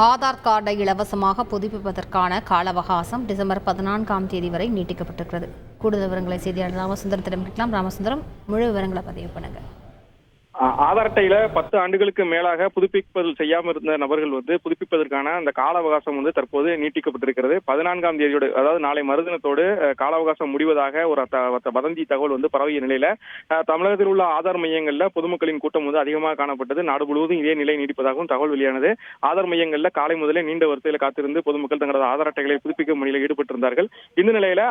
ஆதார் கார்டை இலவசமாக புதுப்பிப்பதற்கான கால அவகாசம் டிசம்பர் 14ஆம் தேதி வரை நீட்டிக்கப்பட்டிருக்கிறது. கூடுதல் விவரங்களை செய்தியாளர் ராமசுந்தரத்திடம் கேட்கலாம். ராமசுந்தரம், முழு விவரங்களை பதிவு பண்ணுங்க. ஆதார் அட்டையில 10 ஆண்டுகளுக்கு மேலாக புதுப்பிப்பதில் செய்யாமல் இருந்த நபர்கள் புதுப்பிப்பதற்கான அந்த கால அவகாசம் தற்போது நீட்டிக்கப்பட்டிருக்கிறது. 14ஆம் தேதியோடு, அதாவது நாளை மறுதினத்தோடு கால அவகாசம் முடிவதாக ஒரு வதந்தி தகவல் பரவிய நிலையில தமிழகத்தில் உள்ள ஆதார் மையங்கள்ல பொதுமக்களின் கூட்டம் அதிகமாக காணப்பட்டது. நாடு முழுவதும் இதே நிலை நீடிப்பதாகவும் தகவல் வெளியானது. ஆதார் மையங்கள்ல காலை முதலே நீண்ட வரிசையில காத்திருந்து பொதுமக்கள் தங்களது ஆதார் அட்டைகளை புதுப்பிக்கும் பணியில் ஈடுபட்டிருந்தார்கள். இந்த நிலையில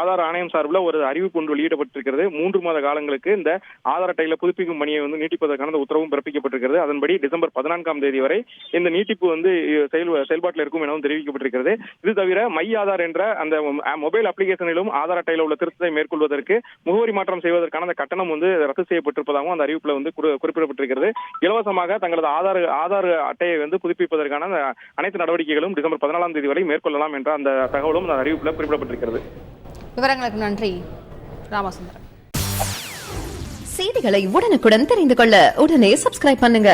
ஆதார் ஆணையம் சார்பில் ஒரு அறிவிப்பு ஒன்று வெளியிடப்பட்டிருக்கிறது. 3 மாத காலங்களுக்கு இந்த ஆதார் அட்டைகளை புதுப்பிக்கும் பணியை நீட்டிப்பதற்கான உத்தரவும் பிறப்பிக்கப்பட்டிருக்கிறது. அதன்படி டிசம்பர் 14ஆம் தேதி வரை இந்த நீட்டிப்பு செயல்பாட்டில் இருக்கும் எனவும் தெரிவிக்கப்பட்டிருக்கிறது. இது தவிர மை ஆதார் என்ற அந்த மொபைல் அப்ளிகேஷனிலும் ஆதார் அட்டையில் உள்ள திருத்தத்தை மேற்கொள்வதற்கு முகவரி மாற்றம் செய்வதற்கான அந்த கட்டணம் ரத்து செய்யப்பட்டிருப்பதாகவும் அந்த அறிவிப்புல குறிப்பிடப்பட்டிருக்கிறது. இலவசமாக தங்களது ஆதார் அட்டையை புதுப்பிப்பதற்கான அனைத்து நடவடிக்கைகளும் டிசம்பர் 14ஆம் தேதி வரை மேற்கொள்ளலாம் என்ற அந்த தகவலும் அந்த அறிவிப்புல குறிப்பிடப்பட்டிருக்கிறது. விவரங்களுக்கு நன்றி ராமசுந்தரம். செய்திகளை உடனுக்குடன் தெரிந்து கொள்ள உடனே சப்ஸ்கிரைப் பண்ணுங்க.